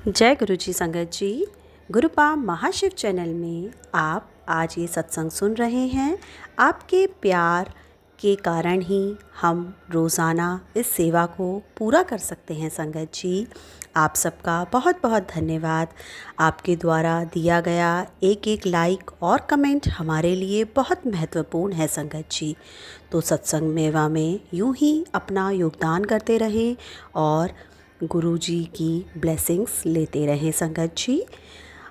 जय गुरु जी संगत जी। गुरुपा महाशिव चैनल में आप आज ये सत्संग सुन रहे हैं। आपके प्यार के कारण ही हम रोज़ाना इस सेवा को पूरा कर सकते हैं संगत जी। आप सबका बहुत बहुत धन्यवाद। आपके द्वारा दिया गया एक एक लाइक और कमेंट हमारे लिए बहुत महत्वपूर्ण है संगत जी। तो सत्संग मेवा में यूं ही अपना योगदान करते रहें और गुरु जी की ब्लेसिंग्स लेते रहें संगत जी।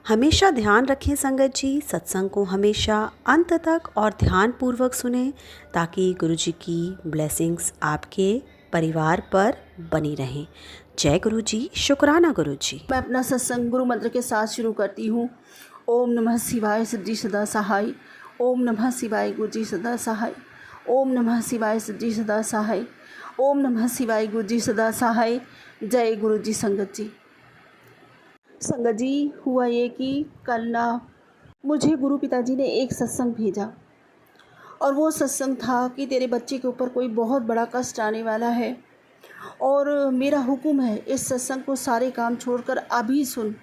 हमेशा ध्यान रखें संगत जी, सत्संग को हमेशा अंत तक और ध्यानपूर्वक सुनें ताकि गुरु जी की ब्लेसिंग्स आपके परिवार पर बनी रहें। जय गुरु जी। शुक्राना गुरु जी। मैं अपना सत्संग गुरु मंत्र के साथ शुरू करती हूँ। ओम नमः शिवाय सिद्धि सदा सहाय। ओम नमः शिवाय गुरु जी सदा सहाय। ओम नमः शिवाय सिद्धि सदा सहाय। ओम नमः शिवाय गुरु जी सदा सहाय। जय गुरु जी संगत जी। संगत जी, हुआ ये कि कल ना मुझे गुरु पिताजी ने एक सत्संग भेजा और वो सत्संग था कि तेरे बच्चे के ऊपर कोई बहुत बड़ा कष्ट आने वाला है और मेरा हुक्म है इस सत्संग को सारे काम छोड़कर अभी सुन।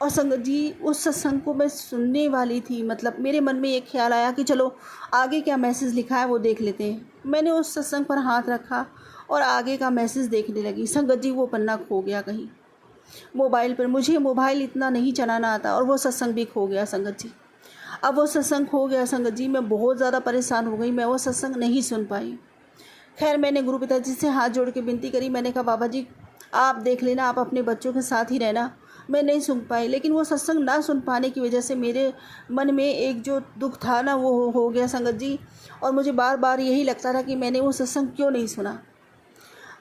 और संगत जी, उस सत्संग को मैं सुनने वाली थी, मतलब मेरे मन में एक ख्याल आया कि चलो आगे क्या मैसेज लिखा है वो देख लेते हैं। मैंने उस सत्संग पर हाथ रखा और आगे का मैसेज देखने लगी। संगत जी, वो पन्ना खो गया कहीं मोबाइल पर। मुझे मोबाइल इतना नहीं चलाना आता और वो सत्संग भी खो गया संगत जी। अब वो सत्संग खो गया संगत जी, मैं बहुत ज़्यादा परेशान हो गई। मैं वो सत्संग नहीं सुन पाई। खैर, मैंने गुरु पिताजी से हाथ जोड़ के विनती करी। मैंने कहा बाबा जी आप देख लेना, आप अपने बच्चों के साथ ही रहना। मैं नहीं सुन पाई, लेकिन वो सत्संग ना सुन पाने की वजह से मेरे मन में एक जो दुख था ना वो हो गया संगत जी। और मुझे बार बार यही लगता था कि मैंने वो सत्संग क्यों नहीं सुना।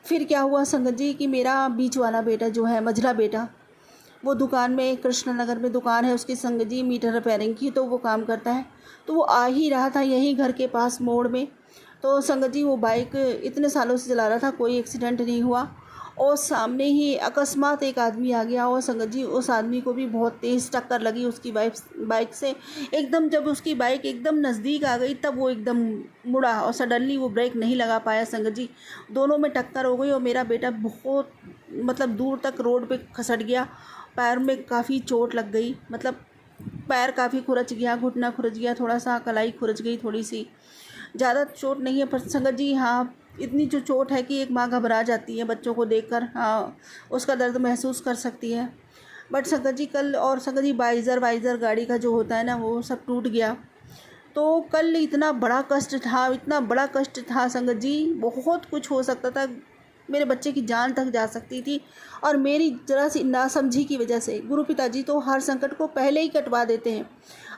फिर क्या हुआ संगत जी कि मेरा बीच वाला बेटा जो है, मझला बेटा, वो दुकान में, कृष्ण नगर में दुकान है उसकी संगत जी, मीटर रिपेयरिंग की, तो वो काम करता है। तो वो आ ही रहा था यहीं घर के पास मोड़ में। तो संगत जी, वो बाइक इतने सालों से चला रहा था, कोई एक्सीडेंट नहीं हुआ और सामने ही अकस्मात एक आदमी आ गया और संगत जी उस आदमी को भी बहुत तेज़ टक्कर लगी उसकी बाइक से। एकदम जब उसकी बाइक एकदम नज़दीक आ गई तब वो एकदम मुड़ा और सडनली वो ब्रेक नहीं लगा पाया संगत जी। दोनों में टक्कर हो गई और मेरा बेटा बहुत मतलब दूर तक रोड पे खसट गया। पैर में काफ़ी चोट लग गई, मतलब पैर काफ़ी खुरच गया, घुटना खुरच गया, थोड़ा सा कलाई खुरच गई थोड़ी सी। ज़्यादा चोट नहीं है पर संगत जी हाँ, इतनी जो चोट है कि एक माँ घबरा जाती है बच्चों को देखकर। हाँ, उसका दर्द महसूस कर सकती है। बट संगत जी कल, और संगत जी वाइज़र गाड़ी का जो होता है ना वो सब टूट गया। तो कल इतना बड़ा कष्ट था, इतना बड़ा कष्ट था संगत जी, बहुत कुछ हो सकता था। मेरे बच्चे की जान तक जा सकती थी और मेरी ज़रा सी नासमझी की वजह से गुरु पिताजी तो हर संकट को पहले ही कटवा देते हैं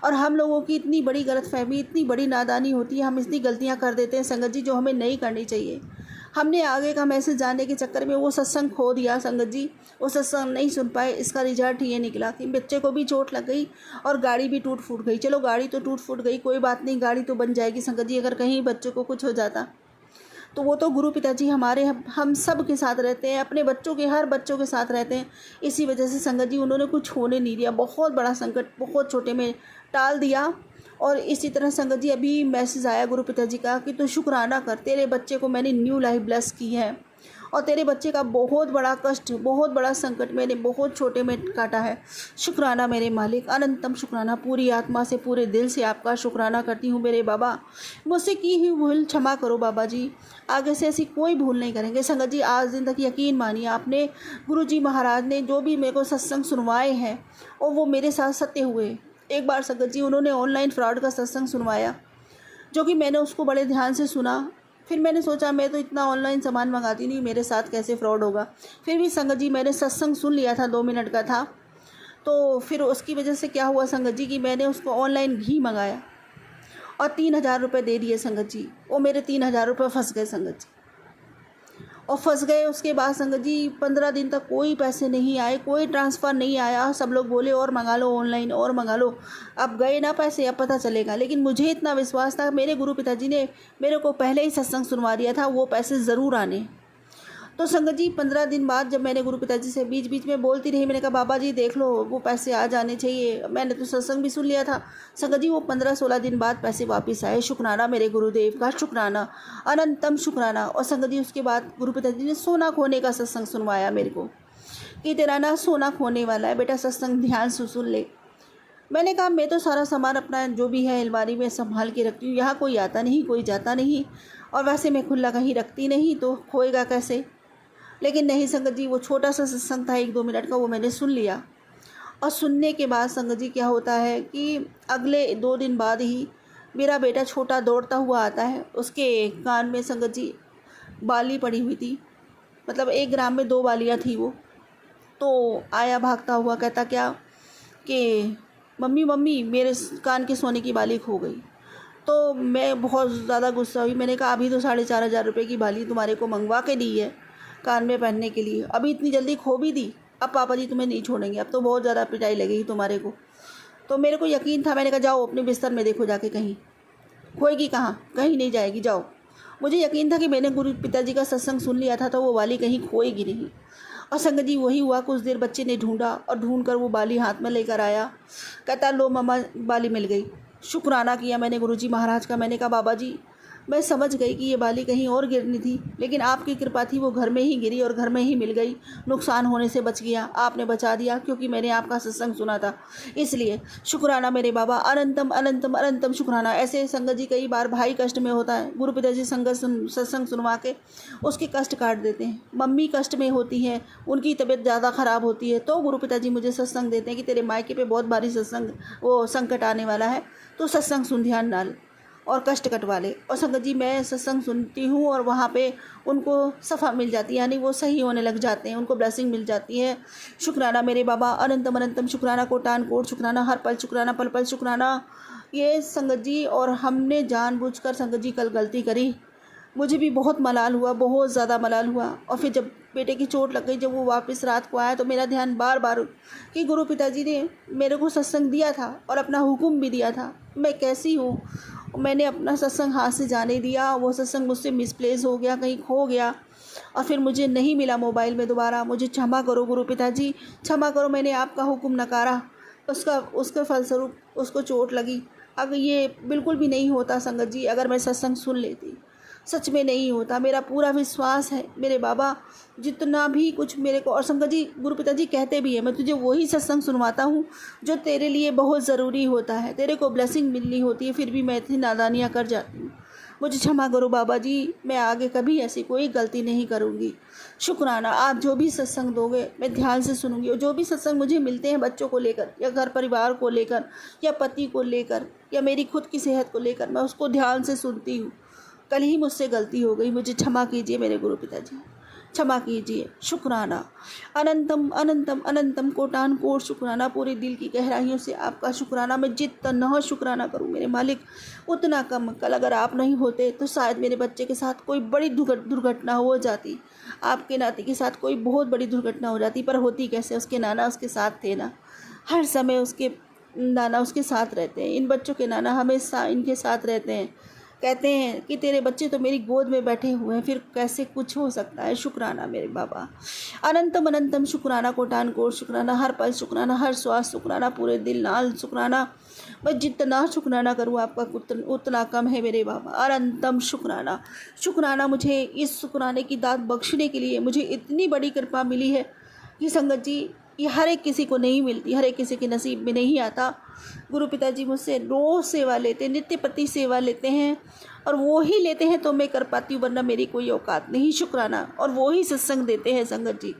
और हम लोगों की इतनी बड़ी गलतफहमी, इतनी बड़ी नादानी होती है, हम इतनी गलतियां कर देते हैं संगत जी जो हमें नहीं करनी चाहिए। हमने आगे का मैसेज जानने के चक्कर में वो सत्संग खो दिया संगत जी, वो सत्संग नहीं सुन पाए। इसका रिजल्ट ये निकला कि बच्चे को भी चोट लग गई और गाड़ी भी टूट फूट गई। चलो गाड़ी तो टूट फूट गई, कोई बात नहीं, गाड़ी तो बन जाएगी संगत जी। अगर कहीं बच्चों को कुछ हो जाता तो वो तो गुरु पिताजी हमारे हम सब के साथ रहते हैं, अपने बच्चों के, हर बच्चों के साथ रहते हैं। इसी वजह से संगत जी उन्होंने कुछ होने नहीं दिया, बहुत बड़ा संकट बहुत छोटे में टाल दिया। और इसी तरह संगत जी अभी मैसेज आया गुरु पिताजी का कि तू शुक्राना कर, तेरे बच्चे को मैंने न्यू लाइफ ब्लेस की है और तेरे बच्चे का बहुत बड़ा कष्ट, बहुत बड़ा संकट मैंने बहुत छोटे में काटा है। शुक्राना मेरे मालिक, अनंतम शुक्राना, पूरी आत्मा से पूरे दिल से आपका शुक्राना करती हूँ मेरे बाबा। मुझसे की हुई भूल क्षमा करो बाबा जी, आगे से ऐसी कोई भूल नहीं करेंगे। संगत जी आज दिन तक यकीन मानिए, आपने गुरु जी महाराज ने जो भी मेरे को सत्संग सुनवाए हैं और वो मेरे साथ सत्य हुए। एक बार संगत जी उन्होंने ऑनलाइन फ्रॉड का सत्संग सुनवाया जो कि मैंने उसको बड़े ध्यान से सुना। फिर मैंने सोचा मैं तो इतना ऑनलाइन सामान मंगाती नहीं, मेरे साथ कैसे फ्रॉड होगा। फिर भी संगत जी मैंने सत्संग सुन लिया था, 2 मिनट का था। तो फिर उसकी वजह से क्या हुआ संगत जी कि मैंने उसको ऑनलाइन घी मंगाया और 3,000 रुपये दे दिए संगत जी। वो मेरे 3,000 रुपये फंस गए संगत जी, और फंस गए। उसके बाद संगत जी 15 दिन तक कोई पैसे नहीं आए, कोई ट्रांसफ़र नहीं आया। सब लोग बोले और मंगा लो ऑनलाइन, और मंगा लो। अब गए ना पैसे, अब पता चलेगा। लेकिन मुझे इतना विश्वास था, मेरे गुरु पिताजी ने मेरे को पहले ही सत्संग सुनवा दिया था, वो पैसे ज़रूर आने। तो संगत जी 15 दिन बाद जब मैंने गुरु पिताजी से बीच बीच में बोलती रही, मैंने कहा बाबा जी देख लो वो पैसे आ जाने चाहिए, मैंने तो सत्संग भी सुन लिया था। संगत जी वो 15-16 दिन बाद पैसे वापस आए। शुक्राना मेरे गुरुदेव का, शुक्राना, अनंतम शुक्राना। और संगत जी उसके बाद गुरु पिताजी ने सोना खोने का सत्संग सुनवाया मेरे को कि तेरा ना सोना खोने वाला है, बेटा सत्संग ध्यान से सुन ले। मैंने कहा मैं तो सारा सामान अपना जो भी है अलमारी में संभाल के रखती हूँ, यहाँ कोई आता नहीं कोई जाता नहीं, और वैसे मैं खुला कहीं रखती नहीं तो खोएगा कैसे। लेकिन नहीं संगत जी, वो छोटा सा सत्संग था 1-2 मिनट का, वो मैंने सुन लिया। और सुनने के बाद संगत जी क्या होता है कि अगले 2 दिन बाद ही मेरा बेटा छोटा दौड़ता हुआ आता है। उसके कान में संगत जी बाली पड़ी हुई थी, मतलब 1 ग्राम में 2 बालियाँ थी वो। तो आया भागता हुआ, कहता क्या कि मम्मी मम्मी मेरे कान के सोने की बाली खो गई। तो मैं बहुत ज़्यादा गुस्सा हुई। मैंने कहा अभी तो 4,500 रुपये की बाली तुम्हारे को मंगवा के दी है कान में पहनने के लिए, अभी इतनी जल्दी खो भी दी। अब पापा जी तुम्हें नहीं छोड़ेंगे, अब तो बहुत ज़्यादा पिटाई लगेगी तुम्हारे को। तो मेरे को यकीन था, मैंने कहा जाओ अपने बिस्तर में देखो जाके, कहीं खोएगी कहाँ, कहीं नहीं जाएगी, जाओ। मुझे यकीन था कि मैंने गुरु पिताजी का सत्संग सुन लिया था तो वो बाली कहीं खोएगी नहीं। और संगत जी वही हुआ। कुछ देर बच्चे ने ढूंढा और ढूंढ कर वो बाली हाथ में लेकर आया। कहता लो मम्मा बाली मिल गई। शुक्राना किया मैंने गुरुजी महाराज का। मैंने कहा बाबा जी मैं समझ गई कि ये बाली कहीं और गिरनी थी, लेकिन आपकी कृपा थी वो घर में ही गिरी और घर में ही मिल गई, नुकसान होने से बच गया, आपने बचा दिया क्योंकि मैंने आपका सत्संग सुना था, इसलिए शुक्राना मेरे बाबा, अनंतम अनंतम अनंतम शुक्राना। ऐसे संगत जी कई बार भाई कष्ट में होता है, गुरु पिताजी सत्संग सुनवा के उसके कष्ट काट देते हैं। मम्मी कष्ट में होती है, उनकी तबीयत ज़्यादा ख़राब होती है, तो गुरु पिताजी मुझे सत्संग देते हैं कि तेरे मायके पे बहुत भारी सत्संग वो संकट आने वाला है, तो सत्संग सुन, ध्यान डाल और कष्ट कटवा ले। और संगत जी मैं सत्संग सुनती हूँ और वहाँ पे उनको सफ़ा मिल जाती है, यानी वो सही होने लग जाते हैं, उनको ब्लेसिंग मिल जाती है। शुक्राना मेरे बाबा, अनंतम अनंतम शुक्राना, कोटान कोट शुक्राना, हर पल शुक्राना, पल पल शुक्राना। ये संगत जी, और हमने जानबूझकर संगत जी कल गलती करी, मुझे भी बहुत मलाल हुआ, बहुत ज़्यादा मलाल हुआ। और फिर जब बेटे की चोट लग गई, जब वो वापस रात को आया तो मेरा ध्यान बार बार कि गुरु पिताजी ने मेरे को सत्संग दिया था और अपना हुक्म भी दिया था, मैं कैसी हूँ, मैंने अपना सत्संग हाथ से जाने दिया, वो सत्संग मुझसे मिसप्लेस हो गया, कहीं खो गया और फिर मुझे नहीं मिला मोबाइल में दोबारा। मुझे क्षमा करो गुरु पिताजी, क्षमा करो, मैंने आपका हुक्म नकारा, उसके फलस्वरूप उसको चोट लगी। अगर ये बिल्कुल भी नहीं होता संगत जी, अगर मैं सत्संग सुन लेती, सच में नहीं होता। मेरा पूरा विश्वास है मेरे बाबा, जितना भी कुछ मेरे को, और संगत जी गुरु पिताजी कहते भी है मैं तुझे वही सत्संग सुनवाता हूँ जो तेरे लिए बहुत ज़रूरी होता है, तेरे को ब्लेसिंग मिलनी होती है, फिर भी मैं इतनी नादानियाँ कर जाती हूँ। मुझे क्षमा करो बाबा जी, मैं आगे कभी ऐसी कोई गलती नहीं करूँगी। शुक्राना, आप जो भी सत्संग दोगे मैं ध्यान से सुनूंगी, और जो भी सत्संग मुझे मिलते हैं बच्चों को लेकर या घर परिवार को लेकर या पति को लेकर या मेरी खुद की सेहत को लेकर, मैं उसको ध्यान से सुनती हूँ। कल ही मुझसे गलती हो गई, मुझे क्षमा कीजिए मेरे गुरु पिताजी, क्षमा कीजिए। शुक्राना, अनंतम अनंतम अनंतम कोटान कोट शुक्राना, पूरे दिल की गहराइयों से आपका शुक्राना। मैं जितना शुक्राना करूं मेरे मालिक उतना कम। कल अगर आप नहीं होते तो शायद मेरे बच्चे के साथ कोई बड़ी दुर्घटना हो जाती, आपके नाती के साथ कोई बहुत बड़ी दुर्घटना हो जाती, पर होती कैसे, उसके नाना उसके साथ थे ना, हर समय उसके नाना उसके साथ रहते हैं। इन बच्चों के नाना हमेशा इनके साथ रहते हैं, कहते हैं कि तेरे बच्चे तो मेरी गोद में बैठे हुए हैं, फिर कैसे कुछ हो सकता है। शुक्राना मेरे बाबा, अनंतम अनंतम शुक्राना, कोटान कोट शुक्राना, हर पल शुक्राना, हर श्वास शुक्राना, पूरे दिल नाल शुक्राना। मैं जितना शुक्राना करूँ आपका उतना कम है मेरे बाबा। अनंतम शुक्राना, शुक्राना मुझे इस शुक्राने की दात बख्शने के लिए मुझे इतनी बड़ी कृपा मिली है कि संगत जी ये हर एक किसी को नहीं मिलती, हर एक किसी के नसीब में नहीं आता। गुरु पिताजी मुझसे रोज़ सेवा लेते, नित्य प्रति सेवा लेते हैं, और वो ही लेते हैं तो मैं कर पाती हूँ, वरना मेरी कोई औकात नहीं। शुक्राना, और वो ही सत्संग देते हैं संगत जी।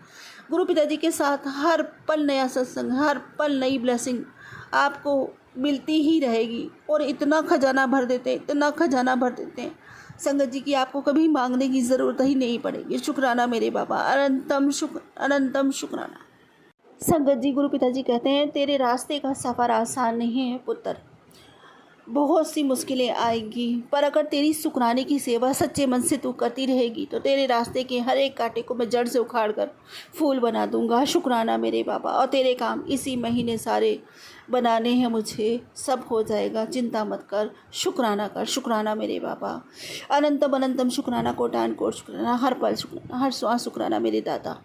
गुरु पिताजी के साथ हर पल नया सत्संग, हर पल नई ब्लेसिंग आपको मिलती ही रहेगी, और इतना खजाना भर देते हैं, इतना खजाना भर देते हैं संगत जी की आपको कभी मांगने की ज़रूरत ही नहीं पड़ेगी। शुक्राना मेरे बाबा, अनंतम शुक्राना। संगत जी गुरु पिताजी कहते हैं तेरे रास्ते का सफ़र आसान नहीं है पुत्र, बहुत सी मुश्किलें आएंगी, पर अगर तेरी शुक्राने की सेवा सच्चे मन से तू करती रहेगी तो तेरे रास्ते के हर एक कांटे को मैं जड़ से उखाड़ कर फूल बना दूंगा। शुक्राना मेरे बाबा, और तेरे काम इसी महीने सारे बनाने हैं मुझे, सब हो जाएगा, चिंता मत कर, शुक्राना कर। शुक्राना मेरे बाबा, अनंतम अनंतम शुक्राना, कोटान कोट शुक्राना, हर पल शुक्राना, हर श्वास शुक्राना मेरे दादा।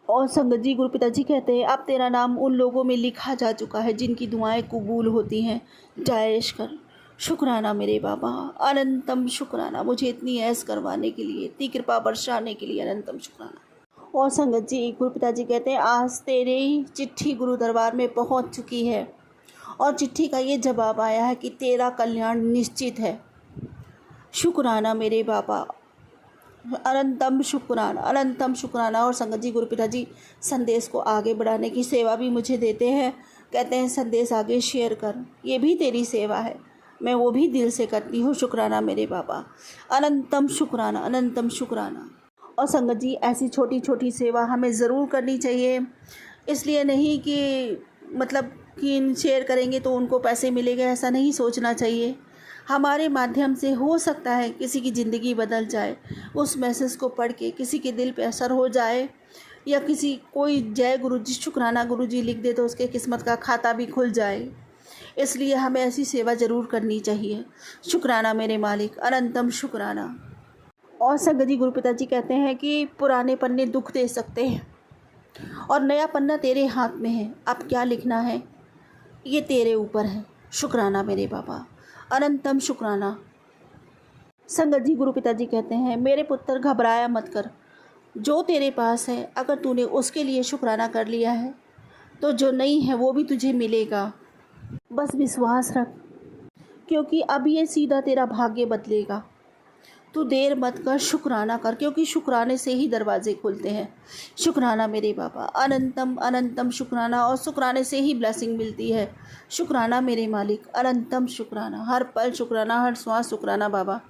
और संगत जी गुरु पिताजी कहते हैं अब तेरा नाम उन लोगों में लिखा जा चुका है जिनकी दुआएं कबूल होती हैं, जायश कर। शुक्राना मेरे बाबा, अनंतम शुक्राना, मुझे इतनी ऐश करवाने के लिए, इतनी कृपा बरसाने के लिए अनंतम शुक्राना। और संगत जी, गुरु पिताजी कहते हैं आज तेरी चिट्ठी गुरु दरबार में पहुंच चुकी है और चिट्ठी का ये जवाब आया है कि तेरा कल्याण निश्चित है। शुक्राना मेरे बाबा, अनंतम शुक्राना, अनंतम शुक्राना। और संगत जी, गुरु पिताजी संदेश को आगे बढ़ाने की सेवा भी मुझे देते हैं। कहते हैं संदेश आगे शेयर कर, ये भी तेरी सेवा है, मैं वो भी दिल से करती हूँ। शुक्राना मेरे बाबा, अनंतम शुक्राना, अनंतम शुक्राना। और संगत जी, ऐसी छोटी छोटी सेवा हमें ज़रूर करनी चाहिए। इसलिए नहीं कि मतलब कि शेयर करेंगे तो उनको पैसे मिलेंगे, ऐसा नहीं सोचना चाहिए। हमारे माध्यम से हो सकता है किसी की ज़िंदगी बदल जाए, उस मैसेज को पढ़ के किसी के दिल पे असर हो जाए, या किसी कोई जय गुरु जी, शुक्राना गुरु जी लिख दे तो उसके किस्मत का खाता भी खुल जाए। इसलिए हमें ऐसी सेवा ज़रूर करनी चाहिए। शुक्राना मेरे मालिक, अनंतम शुक्राना। और संगत जी, गुरु पिताजी कहते हैं कि पुराने पन्ने दुख दे सकते हैं और नया पन्ना तेरे हाथ में है। अब क्या लिखना है ये तेरे ऊपर है। शुक्राना मेरे बाबा, अनंतम शुक्राना। संगत जी, गुरु पिताजी कहते हैं मेरे पुत्र घबराया मत कर, जो तेरे पास है अगर तूने उसके लिए शुक्राना कर लिया है तो जो नहीं है वो भी तुझे मिलेगा। बस विश्वास रख, क्योंकि अब ये सीधा तेरा भाग्य बदलेगा। तू देर मत कर, शुक्राना कर, क्योंकि शुक्राने से ही दरवाजे खुलते हैं। शुक्राना मेरे बाबा, अनंतम अनंतम शुक्राना। और शुक्राने से ही ब्लेसिंग मिलती है। शुक्राना मेरे मालिक, अनंतम शुक्राना। हर पल शुक्राना, हर श्वास शुक्राना बाबा।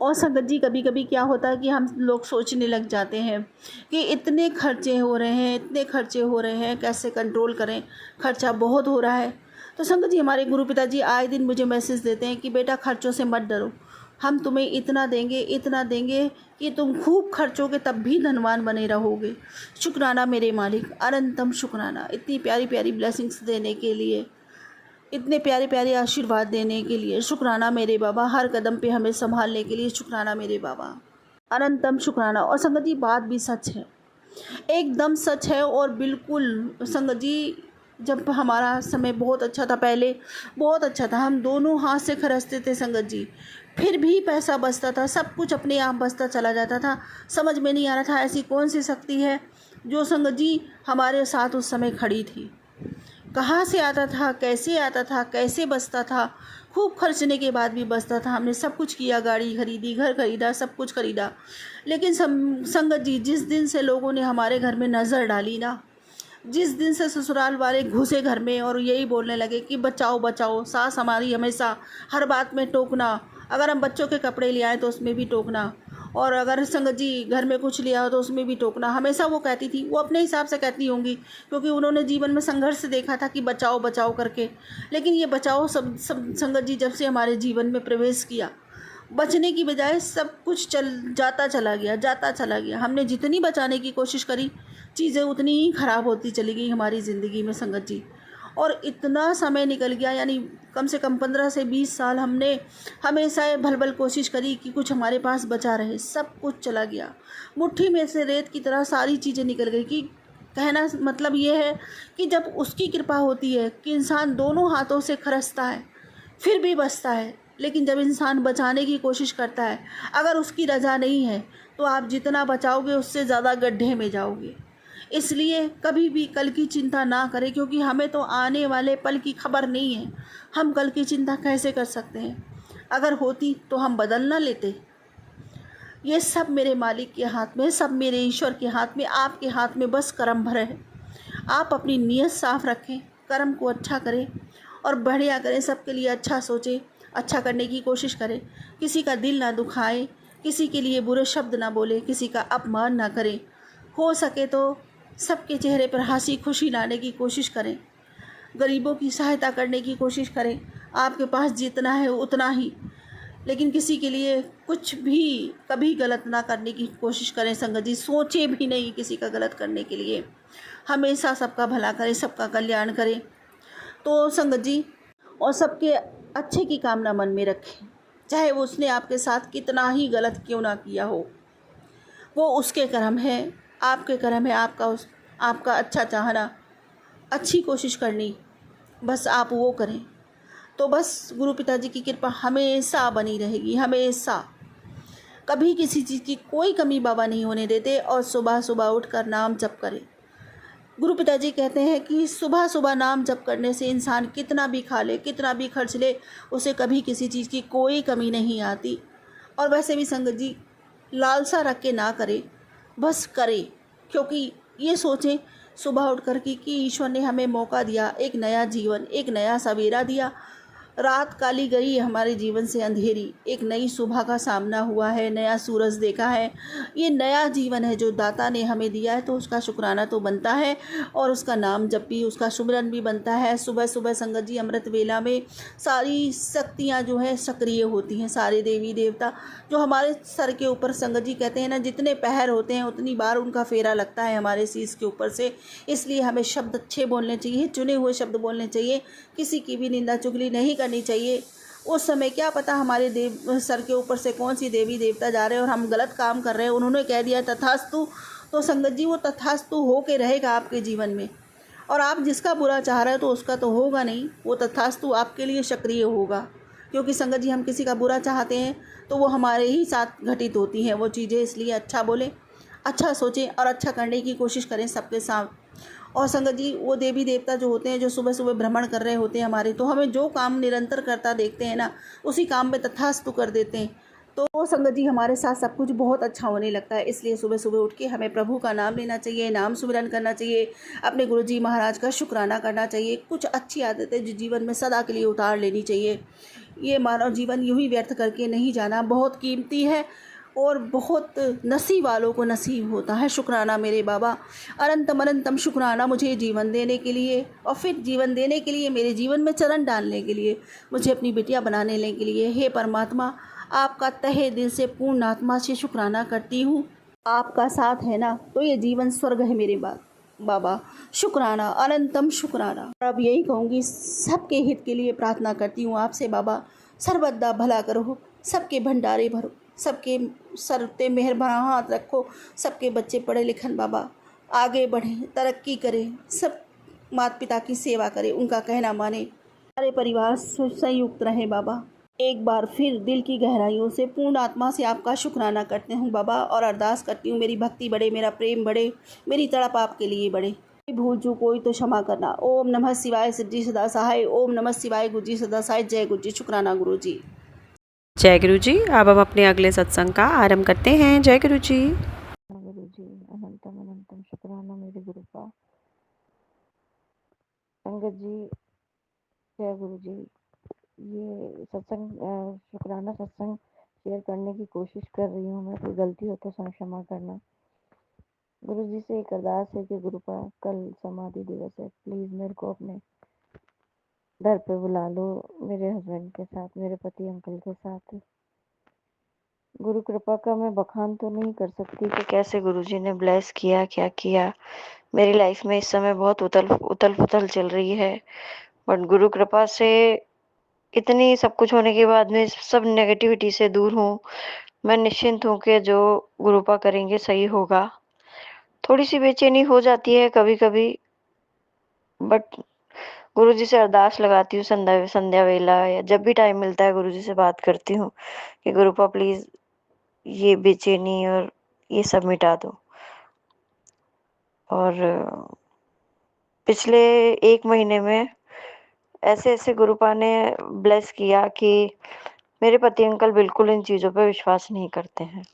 और संगत जी, कभी कभी क्या होता है कि हम लोग सोचने लग जाते हैं कि इतने खर्चे हो रहे हैं, इतने खर्चे हो रहे हैं, कैसे कंट्रोल करें, खर्चा बहुत हो रहा है। तो संगत जी, हमारे गुरु पिताजी आए दिन मुझे मैसेज देते हैं कि बेटा खर्चों से मत डरो, हम तुम्हें इतना देंगे कि तुम खूब खर्चोगे तब भी धनवान बने रहोगे। शुक्राना मेरे मालिक, अनंतम शुक्राना। इतनी प्यारी प्यारी ब्लेसिंग्स देने के लिए, इतने प्यारे प्यारे आशीर्वाद देने के लिए शुक्राना मेरे बाबा। हर कदम पे हमें संभालने के लिए शुक्राना मेरे बाबा, अनंतम शुक्राना। और संगत जी, बात भी सच है, एकदम सच है। और बिल्कुल संगत जी, जब हमारा समय बहुत अच्छा था, पहले बहुत अच्छा था, हम दोनों हाथ से खर्चते थे संगत जी, फिर भी पैसा बचता था, सब कुछ अपने आप बचता चला जाता था। समझ में नहीं आ रहा था ऐसी कौन सी शक्ति है जो संगत जी हमारे साथ उस समय खड़ी थी। कहाँ से आता था, कैसे बचता था। खूब खर्चने के बाद भी बचता था। हमने सब कुछ किया, गाड़ी खरीदी, घर खरीदा, सब कुछ खरीदा। लेकिन संगत जी, जिस दिन से लोगों ने हमारे घर में नज़र डाली ना, जिस दिन से ससुराल वाले घुसे घर में और यही बोलने लगे कि बचाओ बचाओ, सास हमारी हमेशा हर बात में टोकना, अगर हम बच्चों के कपड़े ले आए तो उसमें भी टोकना, और अगर संगत जी घर में कुछ लिया हो तो उसमें भी टोकना। हमेशा वो कहती थी, वो अपने हिसाब से कहती होंगी, क्योंकि उन्होंने जीवन में संघर्ष देखा था कि बचाओ बचाओ करके। लेकिन ये बचाओ सब संगत जी जब से हमारे जीवन में प्रवेश किया, बचने की बजाय सब कुछ जाता चला गया। हमने जितनी बचाने की कोशिश करी, चीज़ें उतनी ही ख़राब होती चली गई हमारी ज़िंदगी में संगत जी। और इतना समय निकल गया, यानी कम से कम 15 से 20 साल हमने हमेशा भल कोशिश करी कि कुछ हमारे पास बचा रहे, सब कुछ चला गया। मुट्ठी में से रेत की तरह सारी चीज़ें निकल गई। कि कहना मतलब ये है कि जब उसकी कृपा होती है कि इंसान दोनों हाथों से खर्चता है फिर भी बचता है, लेकिन जब इंसान बचाने की कोशिश करता है, अगर उसकी रज़ा नहीं है तो आप जितना बचाओगे उससे ज़्यादा गड्ढे में जाओगे। इसलिए कभी भी कल की चिंता ना करें, क्योंकि हमें तो आने वाले पल की खबर नहीं है। हम कल की चिंता कैसे कर सकते हैं? अगर होती तो हम बदल ना लेते। ये सब मेरे मालिक के हाथ में, सब मेरे ईश्वर के हाथ में, आपके हाथ में बस कर्म भरे है। आप अपनी नीयत साफ रखें, कर्म को अच्छा करें और बढ़िया करें, सबके लिए अच्छा सोचें, अच्छा करने की कोशिश करें, किसी का दिल ना दुखाएं, किसी के लिए बुरे शब्द ना बोलें, किसी का अपमान ना करें। हो सके तो सबके चेहरे पर हंसी खुशी लाने की कोशिश करें, गरीबों की सहायता करने की कोशिश करें। आपके पास जितना है उतना ही, लेकिन किसी के लिए कुछ भी कभी गलत ना करने की कोशिश करें संगत जी। सोचे भी नहीं किसी का गलत करने के लिए, हमेशा सबका भला करें, सबका कल्याण करें। तो संगत जी, और सबके अच्छे की कामना मन में रखें, चाहे वो उसने आपके साथ कितना ही गलत क्यों ना किया हो। वो उसके कर्म है, आपके कर्म है, आपका अच्छा चाहना, अच्छी कोशिश करनी, बस आप वो करें तो बस गुरु पिताजी की कृपा हमेशा बनी रहेगी, हमेशा। कभी किसी चीज़ की कोई कमी बाबा नहीं होने देते। और सुबह सुबह उठकर नाम जप करें। गुरु पिताजी कहते हैं कि सुबह सुबह नाम जप करने से इंसान कितना भी खा ले, कितना भी खर्च ले, उसे कभी किसी चीज़ की कोई कमी नहीं आती। और वैसे भी संगत जी, लालसा रख के ना करे, बस करे। क्योंकि ये सोचें सुबह उठ कर कि ईश्वर ने हमें मौका दिया, एक नया जीवन, एक नया सवेरा दिया। रात काली गई है हमारे जीवन से अंधेरी, एक नई सुबह का सामना हुआ है, नया सूरज देखा है। ये नया जीवन है जो दाता ने हमें दिया है, तो उसका शुक्राना तो बनता है और उसका नाम जप भी, उसका सुमिरन भी बनता है। सुबह सुबह संगत जी अमृत वेला में सारी शक्तियाँ जो है सक्रिय होती हैं, सारे देवी देवता जो हमारे सर के ऊपर, संगत जी कहते हैं ना, जितने पहर होते हैं उतनी बार उनका फेरा लगता है हमारे शीश के ऊपर से। इसलिए हमें शब्द अच्छे बोलने चाहिए, चुने हुए शब्द बोलने चाहिए, किसी की भी निंदा चुगली नहीं करनी चाहिए। उस समय क्या पता हमारे देव सर के ऊपर से कौन सी देवी देवता जा रहे हैं और हम गलत काम कर रहे हैं, उन्होंने कह दिया तथास्तु, तो संगत जी वो तथास्तु हो के रहेगा आपके जीवन में। और आप जिसका बुरा चाह रहे हो तो उसका तो होगा नहीं, वो तथास्तु आपके लिए सक्रिय होगा। क्योंकि संगत जी हम किसी का बुरा चाहते हैं तो वो हमारे ही साथ घटित होती हैं वो चीज़ें। इसलिए अच्छा बोलें, अच्छा सोचें और अच्छा करने की कोशिश करें सबके साथ। और संगत जी वो देवी देवता जो होते हैं, जो सुबह सुबह भ्रमण कर रहे होते हैं हमारे, तो हमें जो काम निरंतर करता देखते हैं ना, उसी काम में तथास्तु कर देते हैं। तो वो संगत जी हमारे साथ सब कुछ बहुत अच्छा होने लगता है। इसलिए सुबह सुबह उठ के हमें प्रभु का नाम लेना चाहिए, नाम सुमिरन करना चाहिए, अपने गुरु जी महाराज का शुक्राना करना चाहिए। कुछ अच्छी आदतें जो जीवन में सदा के लिए उतार लेनी चाहिए। ये मानव जीवन यूं ही व्यर्थ करके नहीं जाना, बहुत कीमती है और बहुत नसीब वालों को नसीब होता है। शुक्राना मेरे बाबा, अनंतम अनंतम शुक्राना मुझे जीवन देने के लिए, और फिर जीवन देने के लिए, मेरे जीवन में चरण डालने के लिए, मुझे अपनी बिटिया बनाने के लिए। हे परमात्मा, आपका तहे दिल से पूर्ण आत्मा से शुक्राना करती हूँ। आपका साथ है ना तो ये जीवन स्वर्ग है मेरे बाबा। शुक्राना, अनंतम शुक्राना। अब यही कहूँगी, सबके हित के लिए प्रार्थना करती हूँ आपसे बाबा, सर्वदा भला करो, सबके भंडारे भरो, सबके सर पे मेहरबान हाथ रखो, सबके बच्चे पढ़े लिखन बाबा, आगे बढ़ें, तरक्की करें, सब माता पिता की सेवा करें, उनका कहना माने, सारे परिवार संयुक्त रहें बाबा। एक बार फिर दिल की गहराइयों से पूर्ण आत्मा से आपका शुक्राना करते हूँ बाबा, और अरदास करती हूँ मेरी भक्ति बढ़े, मेरा प्रेम बढ़े, मेरी तड़प आपके लिए बढ़े। कोई भूल चूक कोई तो क्षमा करना। ओम नमः शिवाय, सिद्धि सदा सहाय। ओम नमः शिवाय, गुरु जी सदा सहाय। जय गुरु जी। शुक्राना गुरु जी। जय गुरु जी। अब हम अपने अगले सत्संग का आरंभ करते हैं। जय गुरु जी। गुरु जी, अनंतम अनंतम शुक्राना मेरे गुरु का। संगत जी, जय गुरु जी। ये सत्संग शुक्राना सत्संग शेयर करने की कोशिश कर रही हूँ मैं, कोई गलती हो तो क्षमा करना। गुरु जी से एक अरदास है कि गुरुपा, कल समाधि दिवस है, प्लीज़ मेरे को अपने घर पे बुला लो, मेरे हस्बैंड के साथ, मेरे पति अंकल के साथ। गुरु कृपा का मैं बखान तो नहीं कर सकती कि कैसे गुरुजी ने ब्लेस किया, क्या किया। मेरी लाइफ में इस समय बहुत उथल पुथल चल रही है, बट गुरु कृपा से इतनी सब कुछ होने के बाद में सब नेगेटिविटी से दूर हूँ। मैं निश्चिंत हूँ कि जो गुरुपा करेंगे सही होगा। थोड़ी सी बेचैनी हो जाती है कभी कभी, बट गुरुजी से अरदास लगाती हूँ संध्या वेला, या जब भी टाइम मिलता है गुरुजी से बात करती हूँ कि गुरुपा प्लीज़ ये बेचैनी और ये सब मिटा दो। और पिछले 1 महीने में ऐसे गुरुपा ने ब्लेस किया कि मेरे पति अंकल बिल्कुल इन चीज़ों पे विश्वास नहीं करते हैं,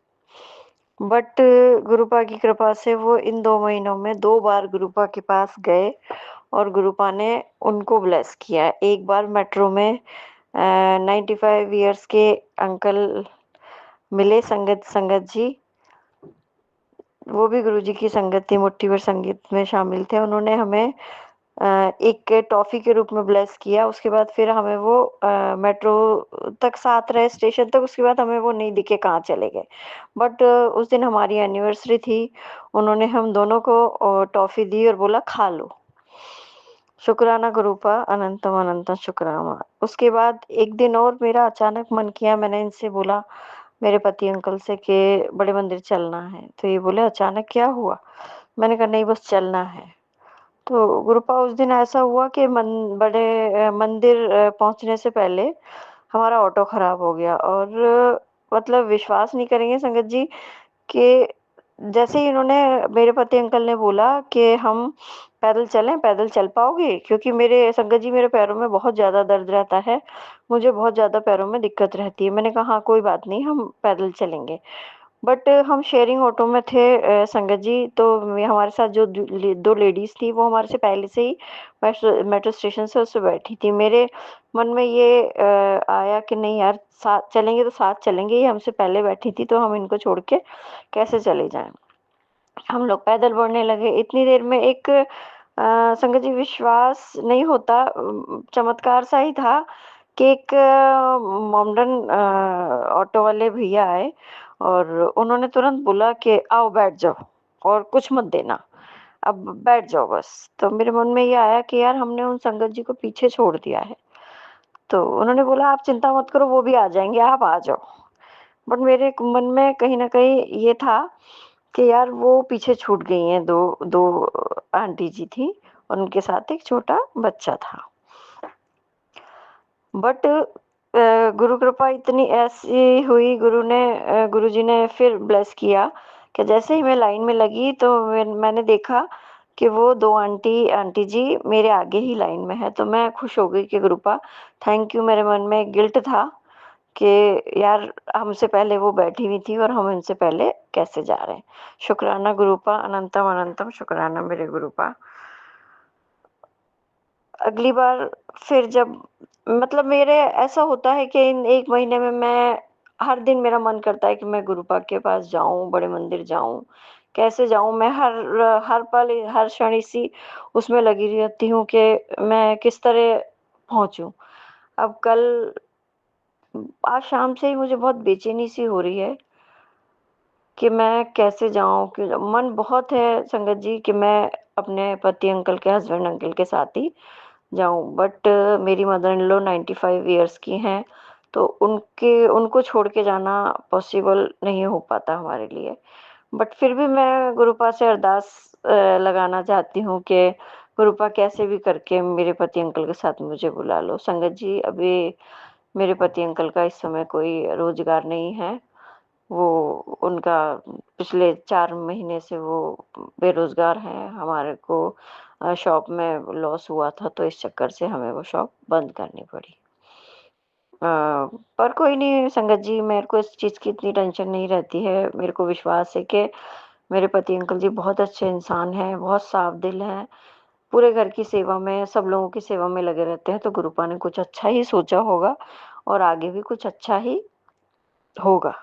बट गुरुपा की कृपा से वो इन 2 महीनों में 2 बार गुरुपा के पास गए और गुरुपा ने उनको ब्लेस किया। एक बार मेट्रो में 95 इयर्स के अंकल मिले, संगत जी, वो भी गुरुजी की संगत थी, मुट्ठी भर संगीत में शामिल थे। उन्होंने हमें एक टॉफ़ी के रूप में ब्लेस किया। उसके बाद फिर हमें वो मेट्रो तक साथ रहे, स्टेशन तक। उसके बाद हमें वो नहीं दिखे कहाँ चले गए, बट उस दिन हमारी एनिवर्सरी थी। उन्होंने हम दोनों को टॉफ़ी दी और बोला खा लो। शुक्राना गुरुपा, अनंतम अनंतम शुक्राना। उसके बाद एक दिन और मेरा अचानक मन किया, मैंने इनसे बोला मेरे पति अंकल से कि बड़े मंदिर चलना है, तो ये बोले अचानक क्या हुआ? मैंने कहा नहीं, बस चलना है। तो गुरुपा उस दिन ऐसा हुआ कि बड़े मंदिर पहुंचने से पहले हमारा ऑटो खराब हो गया और मतलब विश्वास नहीं करेंगे संगत जी कि जैसे ही इन्होंने मेरे पति अंकल ने बोला कि हम पैदल चलें, पैदल चल पाओगे? क्योंकि मेरे संगत जी मेरे पैरों में बहुत ज़्यादा दर्द रहता है, मुझे बहुत ज़्यादा पैरों में दिक्कत रहती है। मैंने कहा हाँ कोई बात नहीं, हम पैदल चलेंगे। बट हम शेयरिंग ऑटो में थे संगत जी, तो हमारे साथ जो दो लेडीज थी वो हमारे से पहले से ही मेट्रो स्टेशन से उससे बैठी थी। मेरे मन में ये आया कि नहीं यार, साथ चलेंगे तो साथ चलेंगे, ये हमसे पहले बैठी थी तो हम इनको छोड़ के कैसे चले जाएं। हम लोग पैदल बढ़ने लगे। इतनी देर में एक संगत जी विश्वास नहीं होता, चमत्कार सा ही था कि एक मोमडन ऑटो वाले भैया आए और उन्होंने तुरंत बोला कि आओ बैठ जाओ और कुछ मत देना, अब बैठ जाओ बस। तो मेरे मन में ये आया कि यार हमने उन संगत जी को पीछे छोड़ दिया है। तो उन्होंने बोला आप चिंता मत करो, वो भी आ जाएंगे, आप आ जाओ। बट मेरे मन में कहीं ना कहीं ये था कि यार वो पीछे छूट गई हैं। दो दो आंटी जी थी और उनके साथ एक छोटा बच्चा था। बट गुरु कृपा इतनी ऐसी हुई, गुरु जी ने फिर ब्लेस किया कि जैसे ही मैं लाइन में लगी तो मैंने देखा कि वो दो आंटी जी मेरे आगे ही लाइन में है। तो मैं खुश हो गई कि गुरुपा थैंक यू। मेरे मन में गिल्ट था कि यार हमसे पहले वो बैठी हुई थी और हम इनसे पहले कैसे जा रहे हैं। शुक्राना गुरुपा, अनंतम अनंतम शुक्राना मेरे गुरुपा। अगली बार फिर जब मतलब मेरे ऐसा होता है कि इन 1 महीने में मैं हर दिन मेरा मन करता है कि मैं गुरुपा के पास जाऊँ, बड़े मंदिर जाऊँ। कैसे जाऊँ? मैं हर पल, हर क्षण इसी उसमें लगी रहती हूँ कि मैं किस तरह पहुँचूँ। अब कल आज शाम से ही मुझे बहुत बेचैनी सी हो रही है कि मैं कैसे जाऊँ, कि मन बहुत है संगत जी कि मैं अपने पति अंकल के, हस्बैंड अंकल के साथ ही जाऊँ। बट मेरी मदर इन लॉ 95 ईयर्स की हैं, तो उनको छोड़ के जाना पॉसिबल नहीं हो पाता हमारे लिए। बट फिर भी मैं गुरुपा से अरदास लगाना चाहती हूँ कि गुरुपा कैसे भी करके मेरे पति अंकल के साथ मुझे बुला लो। संगत जी अभी मेरे पति अंकल का इस समय कोई रोजगार नहीं है। वो उनका पिछले 4 महीने से वो बेरोजगार हैं। हमारे को शॉप में लॉस हुआ था तो इस चक्कर से हमें वो शॉप बंद करनी पड़ी। पर कोई नहीं संगत जी, मेरे को इस चीज़ की इतनी टेंशन नहीं रहती है। मेरे को विश्वास है कि मेरे पति अंकल जी बहुत अच्छे इंसान हैं, बहुत साफ दिल हैं, पूरे घर की सेवा में, सब लोगों की सेवा में लगे रहते हैं। तो गुरुपा ने कुछ अच्छा ही सोचा होगा और आगे भी कुछ अच्छा ही होगा।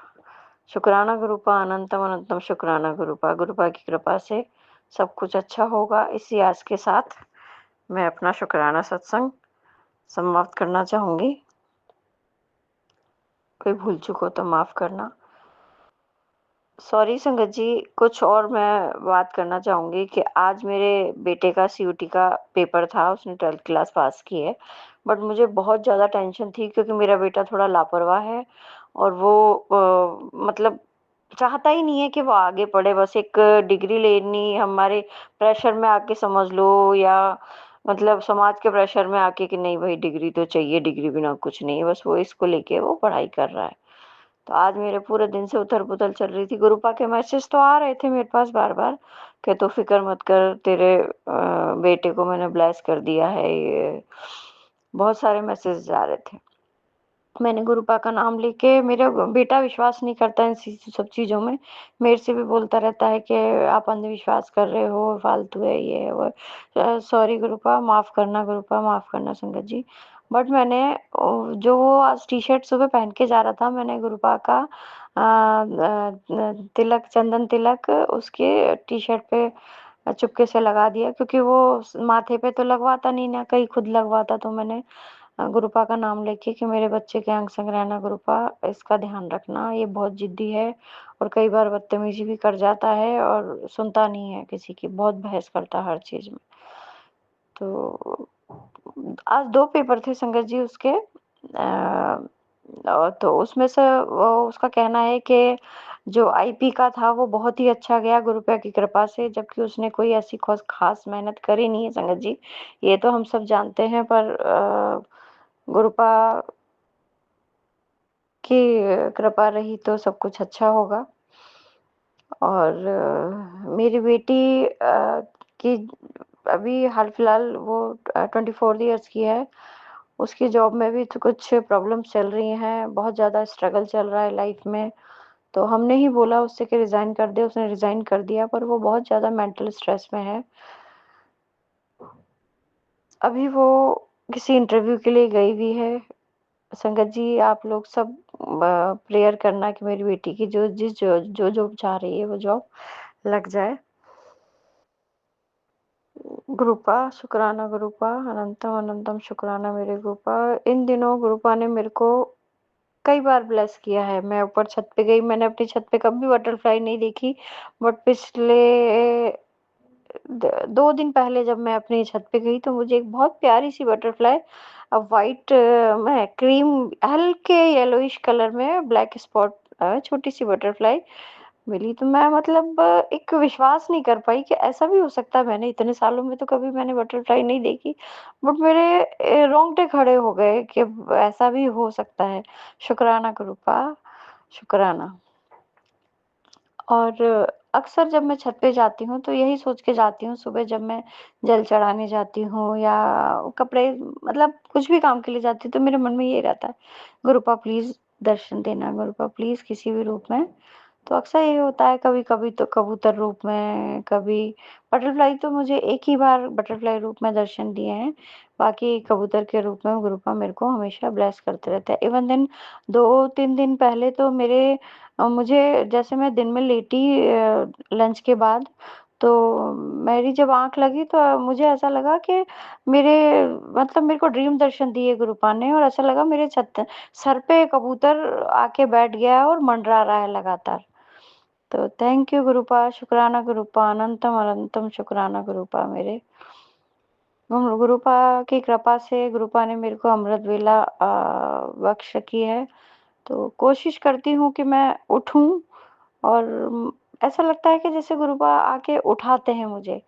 शुक्राना गुरुपा, अनंतम अनंतम शुक्राना गुरुपा। गुरुपा की कृपा से सब कुछ अच्छा होगा। इसी आस के साथ मैं अपना शुक्राना सत्संग समाप्त करना चाहूँगी। कोई भूल चूक हो तो माफ़ करना। सॉरी संगत जी, कुछ और मैं बात करना चाहूँगी कि आज मेरे बेटे का सीयूटी का पेपर था, उसने 12th क्लास पास की है। बट मुझे बहुत ज़्यादा टेंशन थी क्योंकि मेरा बेटा थोड़ा लापरवाह है और वो मतलब चाहता ही नहीं है कि वो आगे पढ़े। बस एक डिग्री लेनी, हमारे प्रेशर में आके समझ लो, या मतलब समाज के प्रेशर में आके कि नहीं भाई डिग्री तो चाहिए, डिग्री बिना कुछ नहीं है, बस वो इसको लेके वो पढ़ाई कर रहा है। तो आज मेरे पूरे दिन से उथल-पुथल चल रही थी। गुरुपा के मैसेज तो आ रहे थे मेरे पास बार-बार कि तू फ़िक्र मत कर, तेरे बेटे को मैंने ब्लेस कर दिया है, ये बहुत सारे मैसेज आ रहे थे। मैंने गुरुपा का नाम लेके, मेरा बेटा विश्वास नहीं करता इन सब चीज़ों में। मेरे से भी बोलता रहता है कि आप अंधविश्वास कर रहे हो, फालतू है ये है वो है। सॉरी गुरुपा, माफ़ करना गुरुपा, माफ़ करना संगत जी। बट मैंने जो वो आज टी-शर्ट सुबह पहन के जा रहा था, मैंने गुरुपा का तिलक, चंदन तिलक उसके टी-शर्ट पे चुपके से लगा दिया क्योंकि वो माथे पे तो लगवाता नहीं ना, कहीं खुद लगवाता। तो मैंने गुरुपा का नाम लेके कि मेरे बच्चे के अंग संग रहना गुरुपा, इसका ध्यान रखना, ये बहुत जिद्दी है और कई बार बदतमीजी भी कर जाता है और सुनता नहीं है किसी की, बहुत बहस करता है हर चीज़ में। तो आज 2 पेपर थे संगत जी उसके, तो उसमें से वो उसका कहना है कि जो आईपी का था वो बहुत ही अच्छा गया गुरुपा की कृपा से, जबकि उसने कोई ऐसी ख़ास मेहनत करी नहीं है संगत जी, ये तो हम सब जानते हैं। पर गुरुपा की कृपा रही तो सब कुछ अच्छा होगा। और मेरी बेटी की अभी हाल-फिलहाल वो 24 इयर्स की है। उसकी जॉब में भी तो कुछ प्रॉब्लम्स चल रही हैं, बहुत ज़्यादा स्ट्रगल चल रहा है लाइफ़ में। तो हमने ही बोला उससे कि रिज़ाइन कर दे, उसने रिज़ाइन कर दिया, पर वो बहुत ज़्यादा मेंटल स्ट्रेस में है। अभी वो किसी इंटरव्यू के लिए गई हुई है। संगत जी, आप लोग सब प्रेयर करना कि मेरी बेटी की जो जॉब चाह रही है वो जॉब लग जाए। गुरुपा शुक्राना गुरुपा अनंतम अनंतम शुक्राना मेरे गुरुपा। इन दिनों गुरुपा ने मेरे को कई बार ब्लेस किया है। मैं ऊपर छत पे गई, मैंने अपनी छत पे कभी बटरफ्लाई नहीं देखी, बट पिछले 2 दिन पहले जब मैं अपनी छत पे गई तो मुझे एक बहुत प्यारी-सी बटरफ्लाई व्हाइट में क्रीम हल्के येलोइश कलर में ब्लैक स्पॉट छोटी-सी बटरफ्लाई मिली। तो मैं मतलब एक विश्वास नहीं कर पाई कि ऐसा भी हो सकता है। मैंने इतने सालों में तो कभी मैंने बटरफ्लाई नहीं देखी, बट मेरे रोंगटे खड़े हो गए कि ऐसा भी हो सकता है। शुक्राना गुरुपा, शुक्राना। और अक्सर जब मैं छत पे जाती हूँ तो यही सोच के जाती हूँ, सुबह जब मैं जल चढ़ाने जाती हूँ या कपड़े मतलब कुछ भी काम के लिए जाती हूँ तो मेरे मन में ये रहता है, गुरुपा प्लीज़ दर्शन देना, गुरुपा प्लीज़ किसी भी रूप में। तो अक्सर ये होता है, कभी-कभी तो कबूतर रूप में, कभी बटरफ्लाई तो मुझे एक ही बार बटरफ्लाई रूप में दर्शन दिए हैं, बाकी कबूतर के रूप में गुरुपा मेरे को हमेशा ब्लेस करते रहते हैं। इवन देन 2-3 दिन पहले तो मुझे जैसे मैं दिन में लेटी लंच के बाद, तो मेरी जब आँख लगी तो मुझे ऐसा लगा कि मेरे मतलब मेरे को ड्रीम दर्शन दिए गुरुपा ने और ऐसा लगा मेरे सर पे कबूतर आके बैठ गया है और मंडरा रहा है लगातार। तो थैंक यू गुरुपा, शुक्राना गुरुपा, अनंतम अनंतम शुक्राना गुरुपा मेरे। गुरुपा की कृपा से गुरुपा ने मेरे को अमृत वेला बख्श की है। तो कोशिश करती हूँ कि मैं उठूँ और ऐसा लगता है कि जैसे गुरुपा आके उठाते हैं मुझे।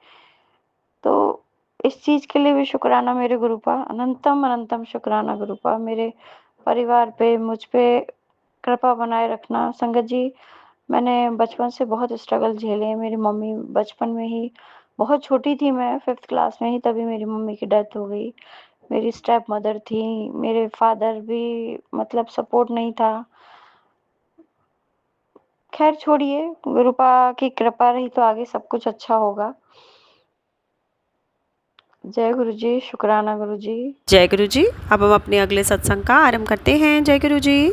तो इस चीज़ के लिए भी शुक्राना मेरे गुरुपा, अनंतम अनंतम शुक्राना गुरुपा। मेरे परिवार पे, मुझ पे कृपा बनाए रखना। संगत जी, मैंने बचपन से बहुत स्ट्रगल झेले हैं। मेरी मम्मी बचपन में ही बहुत छोटी थी मैं 5th क्लास में ही तभी मेरी मम्मी की डेथ हो गई। मेरी स्टेप मदर थी, मेरे फादर भी मतलब सपोर्ट नहीं था। ख़ैर छोड़िए, गुरुपा की कृपा रही तो आगे सब कुछ अच्छा होगा। जय गुरु जी, शुक्राना गुरु जी। जय गुरु जी। अब हम अपने अगले सत्संग का आरंभ करते हैं। जय गुरु जी।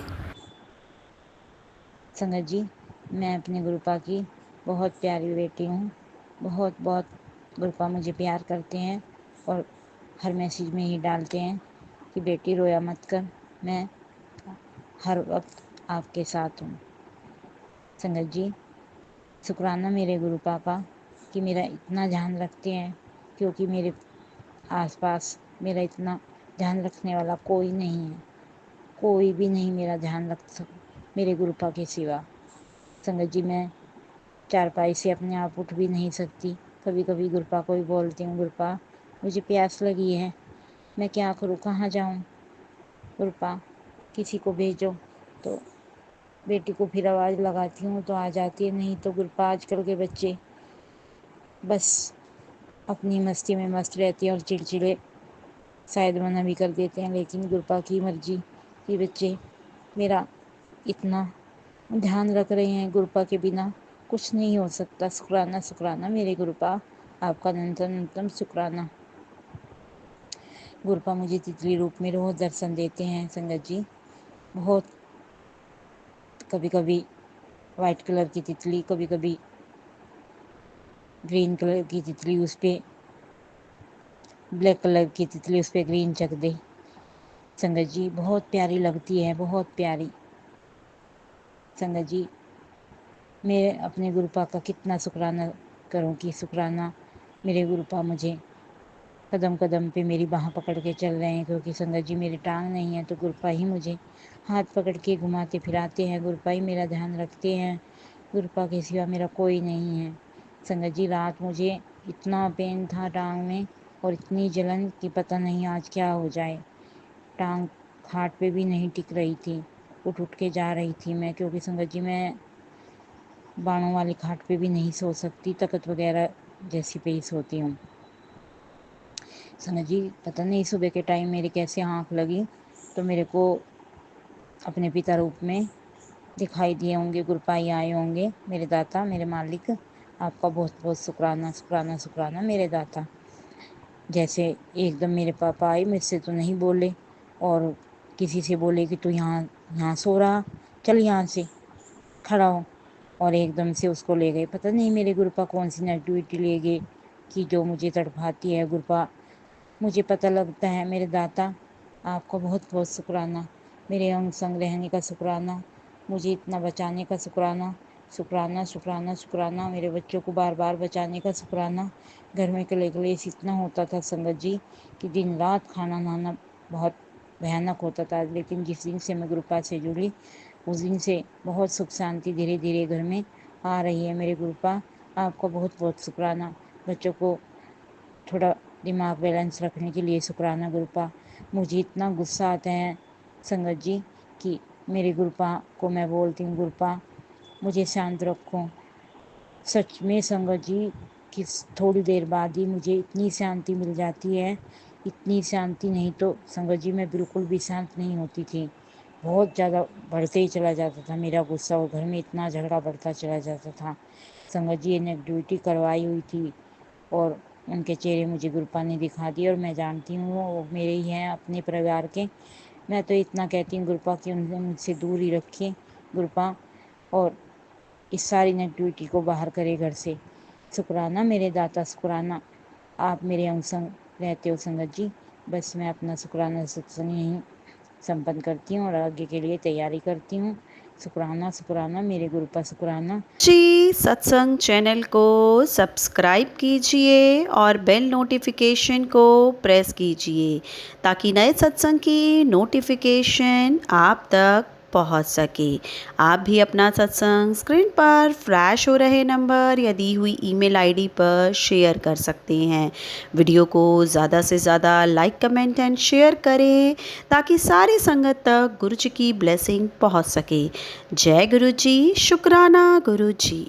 संगत जी, मैं अपने गुरुपा की बहुत प्यारी बेटी हूँ। बहुत बहुत गुरुपा मुझे प्यार करते हैं और हर मैसेज में ही डालते हैं कि बेटी रोया मत कर, मैं हर वक्त आपके साथ हूँ। संगत जी, शुक्राना मेरे गुरुपा का कि मेरा इतना ध्यान रखते हैं, क्योंकि मेरे आसपास मेरा इतना ध्यान रखने वाला कोई नहीं है। कोई भी नहीं मेरा ध्यान रख मेरे गुरुपा के सिवा। संगत जी, मैं चारपाई से अपने आप उठ भी नहीं सकती। कभी कभी गुरुपा को भी बोलती हूँ, गुरुपा मुझे प्यास लगी है, मैं क्या करूँ, कहाँ जाऊँ, गुरुपा किसी को भेजो। तो बेटी को फिर आवाज़ लगाती हूँ तो आ जाती है, नहीं तो गुरुपा आजकल के बच्चे बस अपनी मस्ती में मस्त रहते हैं और चिड़चिड़े शायद मना भी कर देते हैं, लेकिन गुरुपा की मर्जी कि बच्चे मेरा इतना ध्यान रख रहे हैं। गुरुपा के बिना कुछ नहीं हो सकता। शुक्राना शुक्राना मेरे गुरुपा, आपका अनंतम अनंतम शुक्राना। गुरुपा मुझे तितली रूप में रोज दर्शन देते हैं। संगत जी, बहुत कभी कभी वाइट कलर की तितली, कभी कभी ग्रीन कलर की तितली, उस पर ब्लैक कलर की तितली, उस पर ग्रीन चक दे। संगत जी, बहुत प्यारी लगती है, बहुत प्यारी। संगत जी, मैं अपने गुरुपा का कितना शुक्राना करूं कि शुक्राना मेरे गुरुपा मुझे कदम कदम पे मेरी बाह पकड़ के चल रहे हैं, क्योंकि संगत जी मेरी टांग नहीं है तो गुरुपा ही मुझे हाथ पकड़ के घुमाते फिराते हैं। गुरुपा ही मेरा ध्यान रखते हैं। गुरुपा के सिवा मेरा कोई नहीं है। संगत जी, रात मुझे इतना पेन था टांग में और इतनी जलन कि पता नहीं आज क्या हो जाए। टांग खाट पे भी नहीं टिक रही थी। उठ उठ के जा रही थी मैं, क्योंकि संगत जी मैं बाणों वाली खाट पे भी नहीं सो सकती, तख्त वगैरह जैसी पे ही सोती हूँ। संगत जी पता नहीं सुबह के टाइम मेरी कैसे आँख लगी तो मेरे को अपने पिता रूप में दिखाई दिए होंगे, गुरुपाई आए होंगे। मेरे दाता, मेरे मालिक, आपका बहुत बहुत शुक्राना शुक्राना शुक्राना मेरे दाता। जैसे एकदम मेरे पापा आए, मुझसे तो नहीं बोले और किसी से बोले कि तू यहाँ सो रहा, चल यहाँ से खड़ा हो, और एकदम से उसको ले गए। पता नहीं मेरे गुरुपा कौन सी नेगेटिविटी ले गए कि जो मुझे तड़पाती है। गुरुपा मुझे पता लगता है मेरे दाता, आपका बहुत बहुत शुक्राना। मेरे अंग संग रहने का शुक्राना, मुझे इतना बचाने का शुक्राना शुक्राना शुक्राना शुक्राना। मेरे बच्चों को बार बार बचाने का शुक्राना। घर में कलेश इतना होता था संगत जी कि दिन रात खाना नहाना बहुत भयानक होता था। लेकिन जिस दिन से मैं गुरुपा से जुड़ी उस दिन से बहुत सुख शांति धीरे धीरे घर में आ रही है। मेरे गुरुपा आपका बहुत बहुत शुक्राना। बच्चों को थोड़ा दिमाग बैलेंस रखने के लिए शुक्राना गुरुपा। मुझे इतना गुस्सा आता है संगत जी कि मेरे गुरुपा को मैं बोलती हूँ, गुरुपा मुझे शांत रखो। सच में संगत जी कि थोड़ी देर बाद ही मुझे इतनी शांति मिल जाती है, इतनी शांति। नहीं तो संगत जी मैं बिल्कुल भी शांत नहीं होती थी। बहुत ज़्यादा बढ़ते ही चला जाता था मेरा गुस्सा, और घर में इतना झगड़ा बढ़ता चला जाता था। संगत जी ये नेगेटिविटी करवाई हुई थी और उनके चेहरे मुझे गुरुपा ने दिखा दिए, और मैं जानती हूँ वो मेरे ही हैं, अपने परिवार के। मैं तो इतना कहती हूँ गुरुपा कि उन्हें मुझसे दूर ही रखिए गुरुपा, और इस सारी नेगेटिविटी को बाहर करे घर से। शुक्राना मेरे दाता, शुक्राना आप मेरे अंग संग रहते हो संगत जी। बस मैं अपना शुक्राना सत्संग यहीं संपन्न करती हूँ और आगे के लिए तैयारी करती हूँ। शुक्राना शुक्राना मेरे गुरुपा, शुक्राना जी। सत्संग चैनल को सब्सक्राइब कीजिए और बेल नोटिफिकेशन को प्रेस कीजिए ताकि नए सत्संग की नोटिफिकेशन आप तक पहुंच सके। आप भी अपना सत्संग स्क्रीन पर फ्लैश हो रहे नंबर या दी हुई ईमेल आईडी पर शेयर कर सकते हैं। वीडियो को ज़्यादा से ज़्यादा लाइक, कमेंट एंड शेयर करें ताकि सारी संगत तक गुरु जी की ब्लेसिंग पहुंच सके। जय गुरु जी, शुक्राना गुरु जी।